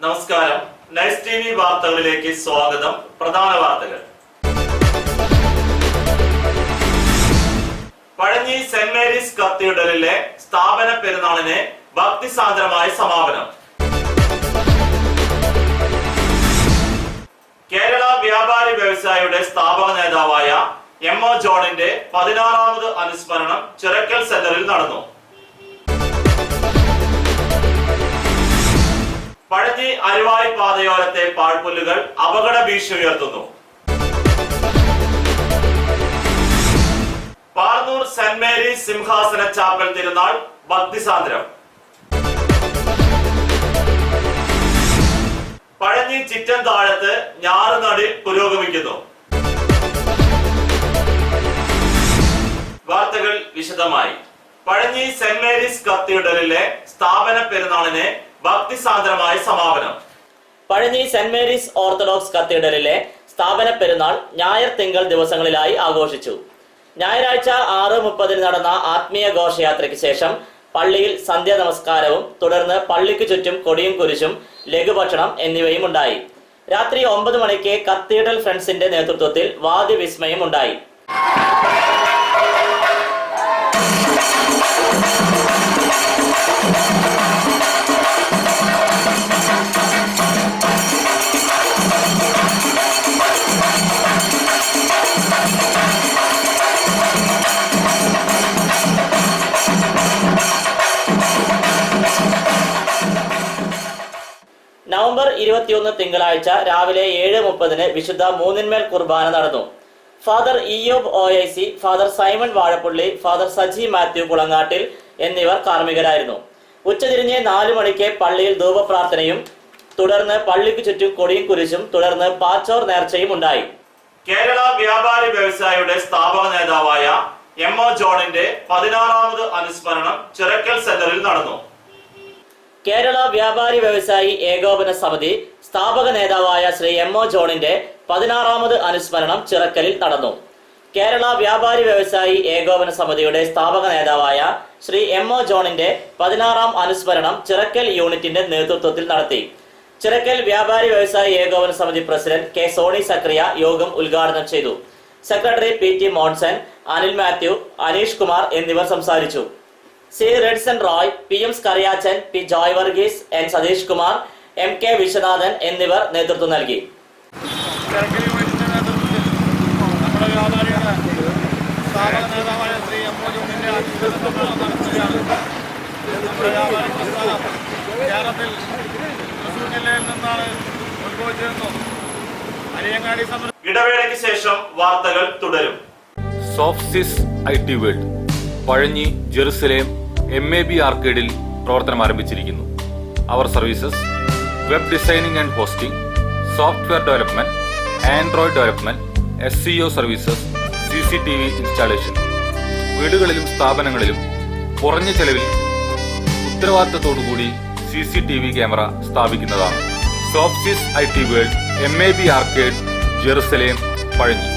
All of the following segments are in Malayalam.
നമസ്കാരം. നൈസ് ടിവി വാർത്തകളിലേക്ക് സ്വാഗതം. പ്രധാന വാർത്തകൾ. പഴഞ്ഞി സെന്റ് മേരീസ് കത്തീഡ്രലിലെ സ്ഥാപന പെരുന്നാളിന് ഭക്തിസാന്ദ്രമായ സമാപനം. കേരള വ്യാപാരി വ്യവസായിയുടെ സ്ഥാപക നേതാവായ എം.ഒ. ജോണിന്റെ 16ാമത് അനുസ്മരണം ചിറക്കൽ സെന്ററിൽ നടന്നു. പഴഞ്ഞി അരുവായി പാതയോരത്തെ പാഴ്പുല്ലുകൾ അപകട ഭീഷണി ഉയർത്തുന്നു. പാർന്നൂർ സെന്റ് മേരീസ് സിംഹാസന ചാപ്പൽ തിരുനാൾ ഭക്തിസാന്ദ്രം. പഴഞ്ഞി ചിറ്റൻ താഴത്ത് ഞാറുനടി പുരോഗമിക്കുന്നു. വാർത്തകൾ വിശദമായി. പഴഞ്ഞി സെന്റ് മേരീസ് കത്തീഡ്രലിലെ സ്ഥാപന പെരുന്നാളിന് ഭക്തിസാന്ദ്രമായ സമാപനം. പഴഞ്ഞി സെന്റ് മേരീസ് ഓർത്തഡോക്സ് കത്തീഡ്രലിലെ സ്ഥാപന പെരുന്നാൾ ഞായർ തിങ്കൾ ദിവസങ്ങളിലായി ആഘോഷിച്ചു. ഞായറാഴ്ച 6:30 നടന്ന ആത്മീയ ഘോഷയാത്രയ്ക്ക് ശേഷം പള്ളിയിൽ സന്ധ്യാ നമസ്കാരവും തുടർന്ന് പള്ളിക്ക് ചുറ്റും കൊടിയും കുരിശും ലഘുഭക്ഷണം എന്നിവയും ഉണ്ടായി. രാത്രി 9 മണിക്ക് കത്തീഡ്രൽ ഫ്രണ്ട്സിന്റെ നേതൃത്വത്തിൽ വാദ്യവിസ്മയം ഉണ്ടായി. നവംബർ 21 തിങ്കളാഴ്ച രാവിലെ 7:30 വിശുദ്ധ മൂന്നിന്മേൽ കുർബാന നടന്നു. Father Iyob OIC, father Simon Vazhappally, father Saji Mathew Kulangattil എന്നിവർ കാർമ്മികരായിരുന്നു. ഉച്ചതിരിഞ്ഞ് 4 മണിക്ക് പള്ളിയിൽ ധൂപപ്രാർത്ഥനയും തുടർന്ന് പള്ളിക്ക് ചുറ്റും കൊടിയും കുരിശും തുടർന്ന് പാച്ചോർ നേർച്ചയും ഉണ്ടായി. കേരള വ്യാപാരി വ്യവസായിയുടെ സ്ഥാപക നേതാവായ എം.ഒ. ജോണിന്റെ 16ാമത് അനുസ്മരണം ചിറക്കൽ സെന്ററിൽ നടന്നു. കേരള വ്യാപാരി വ്യവസായി ഏകോപന സമിതി സ്ഥാപക നേതാവായ ശ്രീ എം.ഒ. ജോണിന്റെ 16ാമത് അനുസ്മരണം ചിറക്കലിൽ നടന്നു. കേരള വ്യാപാരി വ്യവസായി ഏകോപന സമിതിയുടെ സ്ഥാപക നേതാവായ ശ്രീ എം.ഒ. ജോണിന്റെ 16ാം അനുസ്മരണം ചിറക്കൽ യൂണിറ്റിന്റെ നേതൃത്വത്തിൽ നടത്തി. ചിറക്കൽ വ്യാപാരി വ്യവസായി ഏകോപന സമിതി പ്രസിഡന്റ് കെ. സോണി സക്രിയ യോഗം ഉദ്ഘാടനം ചെയ്തു. Secretary P.T. മോൺസൺ, അനിൽ മാത്യു, അനീഷ് കുമാർ എന്നിവർ സംസാരിച്ചു. C. Redson Roy, P.M. Skariachan, P. Joy Varghese, N. Satheesh Kumar, M.K. Viswanathan എന്നിവർ നേതൃത്വം നൽകി. ഇടവേളയ്ക്ക് ശേഷം വാർത്തകൾ തുടരും. Sofsys IT world Pazhanji, Jerusalem, MAB ആർക്കേഡിൽ പ്രവർത്തനം ആരംഭിച്ചിരിക്കുന്നു. അവർ services web designing and hosting, software development, Android development, SEO services, CCTV installation. വീടുകളിലും സ്ഥാപനങ്ങളിലും കുറഞ്ഞ ചെലവിൽ ഉത്തരവാദിത്തത്തോടുകൂടി CCTV ക്യാമറ സ്ഥാപിക്കുന്നതാണ്. Sofsys IT world, MAB arcade, Jerusalem, Pazhanji.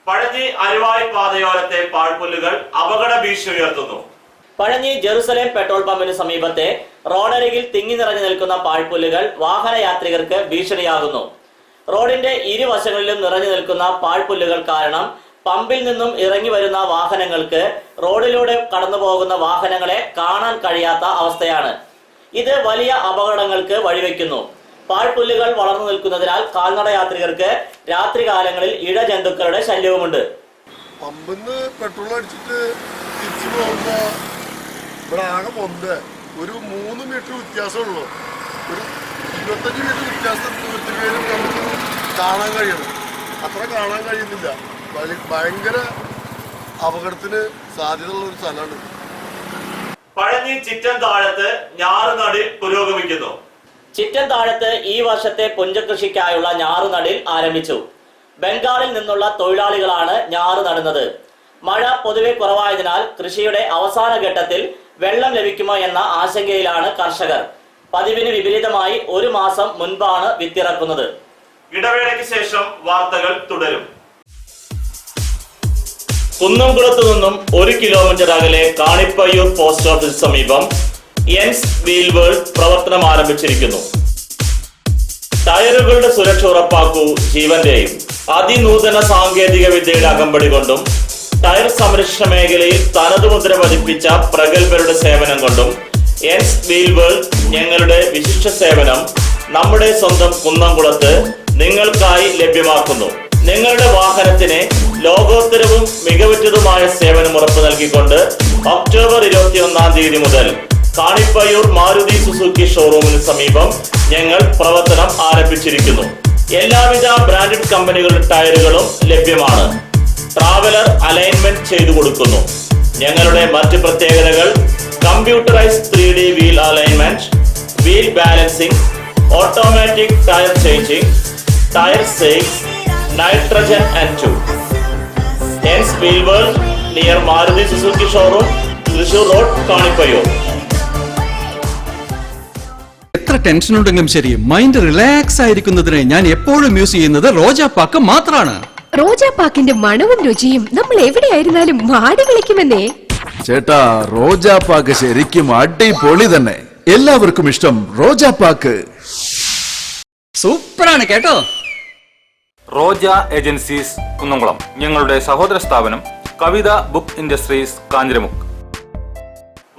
Pazhanji അരുവായി പാതയോരത്തെ പാഴ്പുല്ലുകൾ അപകട ഭീഷണി ഉയർത്തുന്നു. പഴഞ്ഞി ജെറുസലേം പെട്രോൾ പമ്പിന് സമീപത്തെ റോഡരികിൽ തിങ്ങി നിറഞ്ഞു നിൽക്കുന്ന പാഴ്പുല്ലുകൾ വാഹന യാത്രികർക്ക് ഭീഷണിയാകുന്നു. റോഡിന്റെ ഇരുവശങ്ങളിലും നിറഞ്ഞു നിൽക്കുന്ന പാഴ്പുല്ലുകൾ കാരണം പമ്പിൽ നിന്നും ഇറങ്ങി വരുന്ന വാഹനങ്ങൾക്ക് റോഡിലൂടെ കടന്നു പോകുന്ന വാഹനങ്ങളെ കാണാൻ കഴിയാത്ത അവസ്ഥയാണ്. ഇത് വലിയ അപകടങ്ങൾക്ക് വഴിവെക്കുന്നു. പാഴ്പുല്ലുകൾ വളർന്നു നിൽക്കുന്നതിനാൽ കാൽനട യാത്രികർക്ക് രാത്രികാലങ്ങളിൽ ഇഴജന്തുക്കളുടെ ശല്യവുമുണ്ട്. പമ്പിന്ന് പെട്രോൾ അടിച്ചിട്ട് തിരിച്ചു പോകുമ്പോ ഇവിടെ ആകെ പൊന്ത് ഒരു 3 മീറ്റർ വ്യത്യാസമുള്ളൂ. ഒരു 25 മീറ്റർ വ്യത്യാസം ദൂരത്തിലും നമുക്ക് കാണാൻ കഴിയണം. അത്ര കാണാൻ കഴിയുന്നില്ല. ഭയങ്കര അപകടത്തിന് സാധ്യതയുള്ള ഒരു സ്ഥലമാണ്. പഴഞ്ഞി ചിറ്റൻ താഴത്ത് ഞാറുനടിൽ പുരോഗമിക്കുന്നു. ചിറ്റൻ താഴത്ത് ഈ വർഷത്തെ പുഞ്ചകൃഷിക്കായുള്ള ഞാറുനടിൽ ആരംഭിച്ചു. ബംഗാളിൽ നിന്നുള്ള തൊഴിലാളികളാണ് ഞാറ് നടുന്നത്. മഴ പൊതുവെ കുറവായതിനാൽ കൃഷിയുടെ അവസാന ഘട്ടത്തിൽ വെള്ളം ലഭിക്കുമോ എന്ന ആശങ്കയിലാണ് കർഷകർ. പതിവിന് വിപരീതമായി 1 മാസം മുൻപാണ് വിത്തിറക്കുന്നത്. ഇടവേളയ്ക്ക് ശേഷം വാർത്തകൾ തുടരും. കുന്നംകുളത്തു നിന്നും 1 കിലോമീറ്റർ അകലെ കാണിപ്പയ്യൂർ പോസ്റ്റ് ഓഫീസ് സമീപം എൻസ് വീൽ വേൾഡ് പ്രവർത്തനം ആരംഭിച്ചിരിക്കുന്നു. ടയറുകളുടെ സുരക്ഷ ഉറപ്പാക്കൂ ജീവന്റെയും. അതിനൂതന സാങ്കേതിക വിദ്യയുടെ അകമ്പടി കൊണ്ടും ടയർ സംരക്ഷണ മേഖലയിൽ തനതു മുദ്ര പതിപ്പിച്ച പ്രഗത്ഭരുടെ സേവനം കൊണ്ടും എൻസ് വീൽ വേൾഡ് ഞങ്ങളുടെ വിശിഷ്ട സേവനം നമ്മുടെ സ്വന്തം കുന്നംകുളത്ത് നിങ്ങൾക്കായി ലഭ്യമാക്കുന്നു. നിങ്ങളുടെ വാഹനത്തിന് ലോകോത്തരവും മികവുറ്റതുമായ സേവനം ഉറപ്പു നൽകിക്കൊണ്ട് ഒക്ടോബർ 21-ാം തീയതി മുതൽ കാണിപ്പയ്യൂർ മാരുതി സുസുക്കി ഷോറൂമിന് സമീപം ഞങ്ങൾ പ്രവർത്തനം ആരംഭിച്ചിരിക്കുന്നു. എല്ലാവിധ ബ്രാൻഡഡ് കമ്പനികളുടെ ടയറുകളും ലഭ്യമാണ്. ട്രാവലർ അലൈൻമെന്റ് ചെയ്തു കൊടുക്കുന്നു. ഞങ്ങളുടെ മറ്റ് പ്രത്യേകതകൾ computerised 3D wheel alignment, wheel balancing, automatic tyre changing, tyre sales, nitrogen and tube. എൻസ് wheel world near Maruti Suzuki showroom, Thrissur road, Kanipayyur. എത്ര ടെൻഷൻ ഉണ്ടെങ്കിലും ശരി, മൈൻഡ് റിലാക്സ് ആയിരിക്കുന്നതിന് ഞാൻ എപ്പോഴും യൂസ് ചെയ്യുന്നത് റോജാപ്പാക്ക് മാത്രമാണ്. റോജാപ്പാക്കിന്റെ മണവും രുചിയും നമ്മൾ എവിടെയായിരുന്നാലും മാടി വിളിക്കുമെന്നേ. ചേട്ടാ, റോജാപ്പാക്ക് ശരിക്കും അടിപൊളി തന്നെ. എല്ലാവർക്കും ഇഷ്ടം റോജാപ്പാക്ക്. സൂപ്പറാണ് കേട്ടോ. റോജ ഏജൻസീസ് കുന്നംകുളം. ഞങ്ങളുടെ സഹോദര സ്ഥാപനം കവിത ബുക്ക് ഇൻഡസ്ട്രീസ് കാഞ്ഞിരമുക്ക്.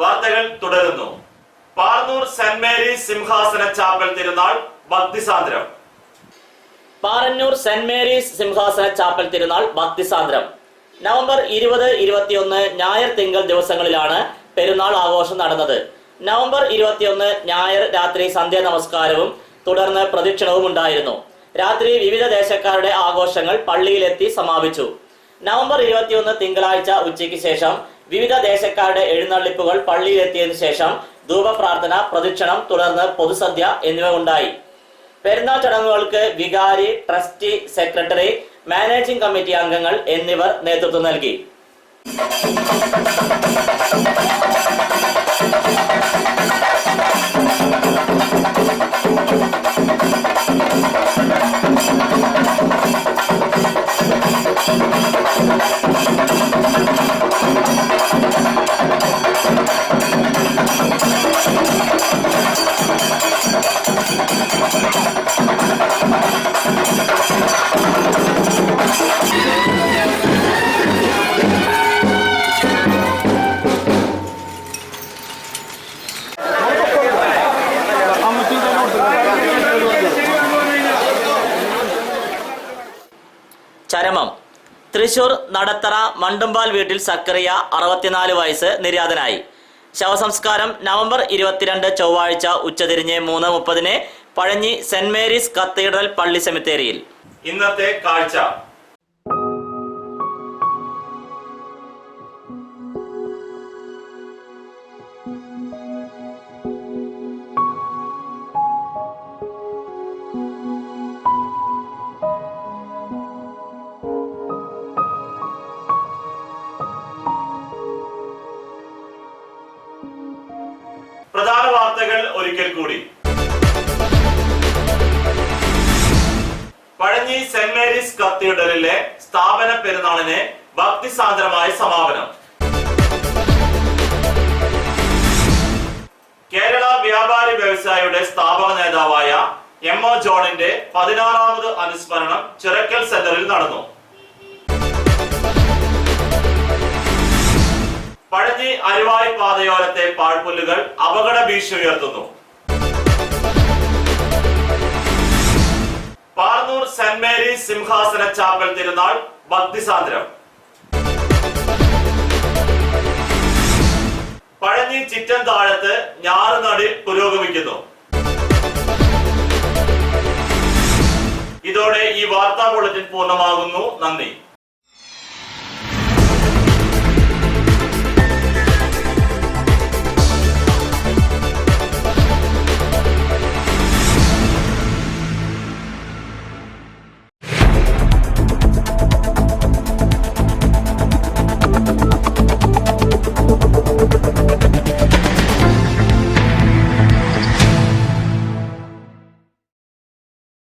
വാർത്തകൾ തുടരുന്നു. പാർന്നൂർ സെന്റ് മേരീസ് സിംഹാസന ചാപ്പൽ തിരുനാൾ ഭക്തിസാന്ദ്രം. പാറന്നൂർ സെന്റ് മേരീസ് സിംഹാസന ചാപ്പൽ തിരുനാൾ ഭക്തിസാന്ദ്രം. നവംബർ 20, 21 ഞായർ തിങ്കൾ ദിവസങ്ങളിലാണ് പെരുന്നാൾ ആഘോഷം നടന്നത്. നവംബർ 21 ഞായർ രാത്രി സന്ധ്യാ നമസ്കാരവും തുടർന്ന് പ്രദക്ഷിണവും ഉണ്ടായിരുന്നു. രാത്രി വിവിധ ദേശക്കാരുടെ ആഘോഷങ്ങൾ പള്ളിയിലെത്തി സമാപിച്ചു. നവംബർ 21 തിങ്കളാഴ്ച ഉച്ചയ്ക്ക് ശേഷം വിവിധ ദേശക്കാരുടെ എഴുന്നള്ളിപ്പുകൾ പള്ളിയിലെത്തിയതിനു ശേഷം ധൂപപ്രാർത്ഥന, പ്രദക്ഷിണം, തുടർന്ന് പൊതുസദ്യ എന്നിവ ഉണ്ടായി. പെരുന്നാൾ ചടങ്ങുകൾക്ക് വികാരി, ട്രസ്റ്റി, സെക്രട്ടറി, മാനേജിംഗ് കമ്മിറ്റി അംഗങ്ങൾ എന്നിവർ നേതൃത്വം നൽകി. ചരമം. തൃശൂർ നടത്തറ മണ്ടുമ്പാൽ വീട്ടിൽ സക്കറിയ 64 വയസ്സ് നിര്യാതനായി. ശവസംസ്കാരം നവംബർ 22 ചൊവ്വാഴ്ച ഉച്ചതിരിഞ്ഞ് 3:30 പഴഞ്ഞി സെന്റ് മേരീസ് കത്തീഡ്രൽ പള്ളി സെമിത്തേരിയിൽ. ഇന്നത്തെ കാഴ്ച. പ്രധാന വാർത്തകൾ ഒരിക്കൽ കൂടി. പഴഞ്ഞി സെന്റ് മേരീസ് കത്തീഡ്രലിലെ സ്ഥാപന പെരുന്നാളിന് ഭക്തിസാന്ദ്രമായ സമാപനം. കേരള വ്യാപാരി വ്യവസായിയുടെ സ്ഥാപക നേതാവായ എം.ഒ. ജോണിന്റെ 16ാമത് അനുസ്മരണം ചിറക്കൽ സെന്ററിൽ നടന്നു. പഴഞ്ഞി അരുവായി പാതയോരത്തെ പാഴ്പുല്ലുകൾ അപകട ഭീഷണി ഉയർത്തുന്നു. പാർന്നൂർ സെന്റ് മേരീസ് സിംഹാസന ചാപ്പൽ തിരുനാൾ ഭക്തിസാന്ദ്രം. ഷൂട്ടിംഗ് ചിറ്റൻ താഴത്ത് ഞാറുനടിൽ പുരോഗമിക്കുന്നു. ഇതോടെ ഈ വാർത്താ ബുള്ളറ്റിൻ പൂർണ്ണമാകുന്നു. നന്ദി.